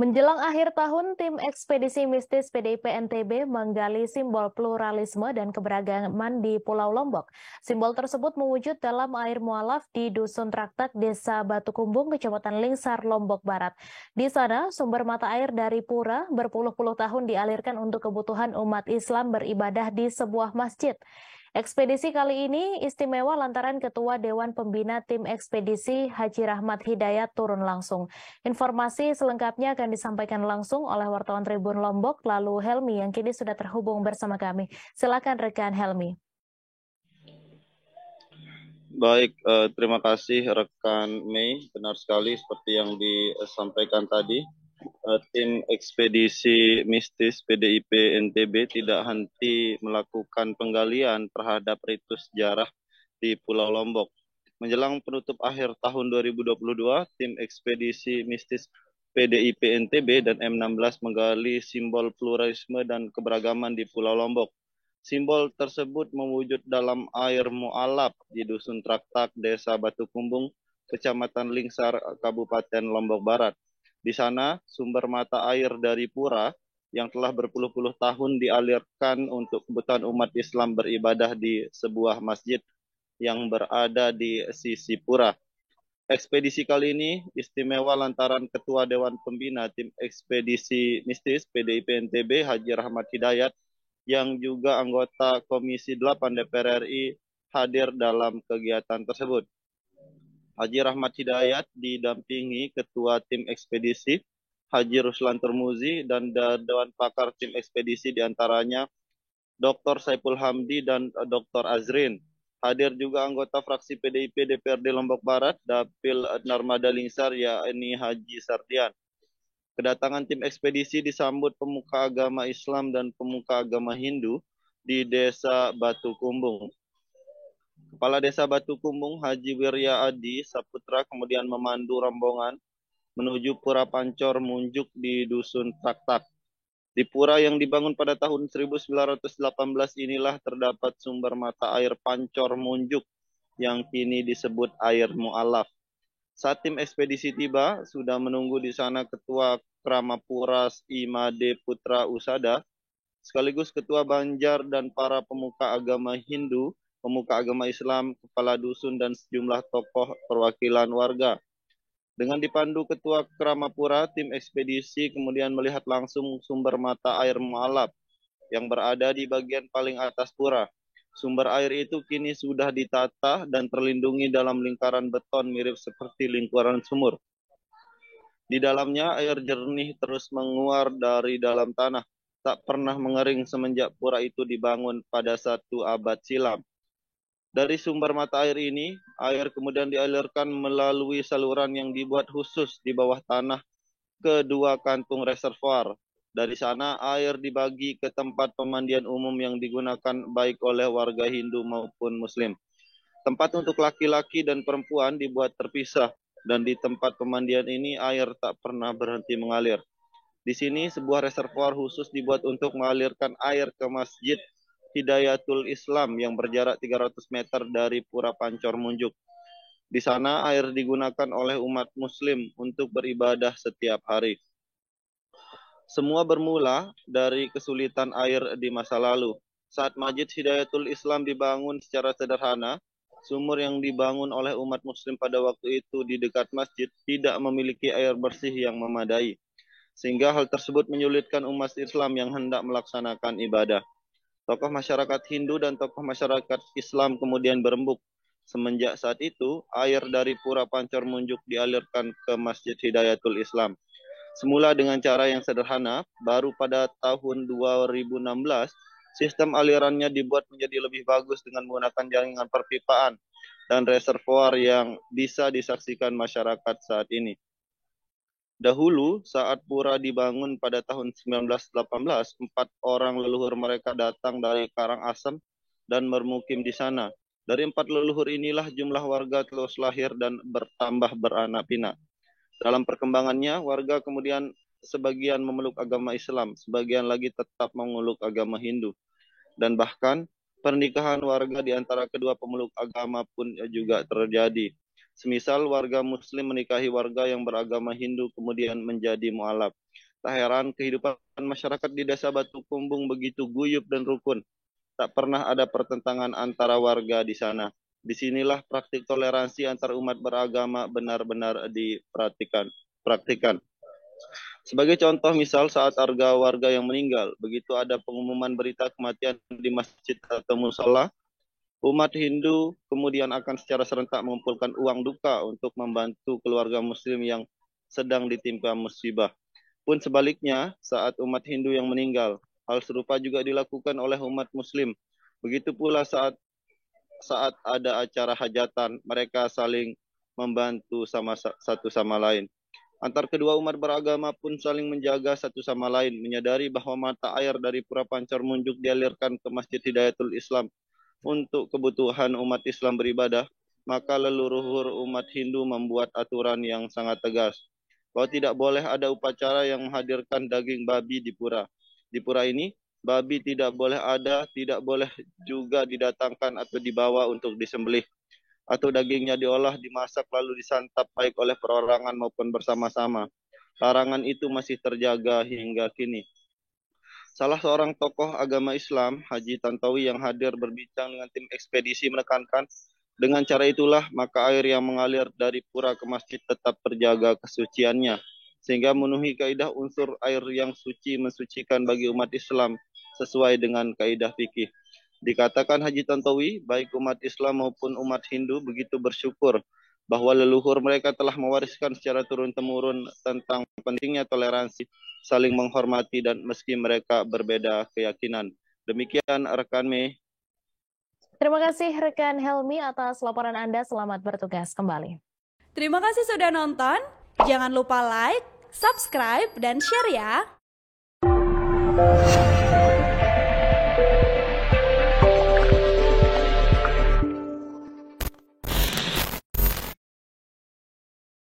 Menjelang akhir tahun, tim ekspedisi mistis PDIP NTB menggali simbol pluralisme dan keberagaman di Pulau Lombok. Simbol tersebut mewujud dalam air mualaf di Dusun Traktak, Desa Batu Kumbung, Kecamatan Lingsar, Lombok Barat. Di sana, sumber mata air dari pura berpuluh-puluh tahun dialirkan untuk kebutuhan umat Islam beribadah di sebuah masjid. Ekspedisi kali ini istimewa lantaran Ketua Dewan Pembina Tim Ekspedisi Haji Rahmat Hidayat turun langsung. Informasi selengkapnya akan disampaikan langsung oleh wartawan Tribun Lombok, lalu Helmi yang kini sudah terhubung bersama kami. Silakan rekan Helmi. Baik, terima kasih rekan Mei. Benar sekali seperti yang disampaikan tadi. Tim ekspedisi mistis PDIP NTB tidak henti melakukan penggalian terhadap ritus sejarah di Pulau Lombok. Menjelang penutup akhir tahun 2022, tim ekspedisi mistis PDIP NTB dan M16 menggali simbol pluralisme dan keberagaman di Pulau Lombok. Simbol tersebut mewujud dalam air mualaf di Dusun Traktak, Desa Batu Kumbung, Kecamatan Lingsar, Kabupaten Lombok Barat. Di sana, sumber mata air dari pura yang telah berpuluh-puluh tahun dialirkan untuk kebutuhan umat Islam beribadah di sebuah masjid yang berada di sisi pura. Ekspedisi kali ini istimewa lantaran Ketua Dewan Pembina Tim Ekspedisi Mistis PDIP NTB Haji Rahmat Hidayat yang juga anggota Komisi 8 DPR RI hadir dalam kegiatan tersebut. Haji Rahmat Hidayat didampingi Ketua Tim Ekspedisi Haji Ruslan Termuzi dan Dewan Pakar Tim Ekspedisi diantaranya Dr. Saipul Hamdi dan Dr. Azrin. Hadir juga anggota fraksi PDIP DPRD Lombok Barat, Dapil Narmada Lingsar, yakni Haji Sardian. Kedatangan tim ekspedisi disambut pemuka agama Islam dan pemuka agama Hindu di Desa Batu Kumbung. Kepala Desa Batu Kumbung, Haji Wirya Adi Saputra, kemudian memandu rombongan menuju Pura Pancor Munjuk di Dusun Traktak. Di pura yang dibangun pada tahun 1918 inilah terdapat sumber mata air Pancor Munjuk yang kini disebut air mualaf. Saat tim ekspedisi tiba, sudah menunggu di sana Ketua Kramapuras Imade Putra Usada, sekaligus Ketua Banjar dan para pemuka agama Hindu, pemuka agama Islam, kepala dusun, dan sejumlah tokoh perwakilan warga. Dengan dipandu Ketua Kramapura, tim ekspedisi kemudian melihat langsung sumber mata air mualaf yang berada di bagian paling atas pura. Sumber air itu kini sudah ditata dan terlindungi dalam lingkaran beton mirip seperti lingkaran sumur. Di dalamnya air jernih terus menguar dari dalam tanah, tak pernah mengering semenjak pura itu dibangun pada 1 abad silam. Dari sumber mata air ini, air kemudian dialirkan melalui saluran yang dibuat khusus di bawah tanah ke 2 kantung reservoir. Dari sana, air dibagi ke tempat pemandian umum yang digunakan baik oleh warga Hindu maupun Muslim. Tempat untuk laki-laki dan perempuan dibuat terpisah, dan di tempat pemandian ini air tak pernah berhenti mengalir. Di sini, sebuah reservoir khusus dibuat untuk mengalirkan air ke Masjid Hidayatul Islam yang berjarak 300 meter dari Pura Pancor Munjuk. Di sana air digunakan oleh umat Muslim untuk beribadah setiap hari. Semua bermula dari kesulitan air di masa lalu. Saat Masjid Hidayatul Islam dibangun secara sederhana, sumur yang dibangun oleh umat Muslim pada waktu itu di dekat masjid tidak memiliki air bersih yang memadai, sehingga hal tersebut menyulitkan umat Islam yang hendak melaksanakan ibadah. Tokoh masyarakat Hindu dan tokoh masyarakat Islam kemudian berembuk. Semenjak saat itu, air dari Pura Pancor Munjuk dialirkan ke Masjid Hidayatul Islam. Semula dengan cara yang sederhana, baru pada tahun 2016, sistem alirannya dibuat menjadi lebih bagus dengan menggunakan jaringan perpipaan dan reservoir yang bisa disaksikan masyarakat saat ini. Dahulu, saat pura dibangun pada tahun 1918, 4 orang leluhur mereka datang dari Karangasem dan bermukim di sana. Dari 4 leluhur inilah jumlah warga terus lahir dan bertambah beranak pinak. Dalam perkembangannya, warga kemudian sebagian memeluk agama Islam, sebagian lagi tetap memeluk agama Hindu. Dan bahkan pernikahan warga di antara kedua pemeluk agama pun juga terjadi. Semisal warga Muslim menikahi warga yang beragama Hindu kemudian menjadi mualaf. Tak heran kehidupan masyarakat di Desa Batu Kumbung begitu guyup dan rukun. Tak pernah ada pertentangan antara warga di sana. Disinilah praktik toleransi antar umat beragama benar-benar praktikan. Sebagai contoh, misal saat warga yang meninggal, begitu ada pengumuman berita kematian di masjid atau musola, umat Hindu kemudian akan secara serentak mengumpulkan uang duka untuk membantu keluarga Muslim yang sedang ditimpa musibah. Pun sebaliknya, saat umat Hindu yang meninggal, hal serupa juga dilakukan oleh umat Muslim. Begitu pula saat ada acara hajatan, mereka saling membantu satu sama lain. Antar kedua umat beragama pun saling menjaga satu sama lain, menyadari bahwa mata air dari Pura Pancar Munjuk dialirkan ke Masjid Hidayatul Islam untuk kebutuhan umat Islam beribadah, maka leluhur umat Hindu membuat aturan yang sangat tegas bahwa tidak boleh ada upacara yang menghadirkan daging babi di pura. Di pura ini, babi tidak boleh ada, tidak boleh juga didatangkan atau dibawa untuk disembelih, atau dagingnya diolah, dimasak, lalu disantap baik oleh perorangan maupun bersama-sama. Larangan itu masih terjaga hingga kini. Salah seorang tokoh agama Islam, Haji Tantowi, yang hadir berbincang dengan tim ekspedisi menekankan, dengan cara itulah maka air yang mengalir dari pura ke masjid tetap terjaga kesuciannya, sehingga memenuhi kaidah unsur air yang suci mensucikan bagi umat Islam sesuai dengan kaidah fikih. Dikatakan Haji Tantowi, baik umat Islam maupun umat Hindu begitu bersyukur bahwa leluhur mereka telah mewariskan secara turun-temurun tentang pentingnya toleransi, saling menghormati, dan meski mereka berbeda keyakinan. Demikian rekan Mei. Terima kasih rekan Helmi atas laporan Anda. Selamat bertugas kembali. Terima kasih sudah nonton. Jangan lupa like, subscribe, dan share ya.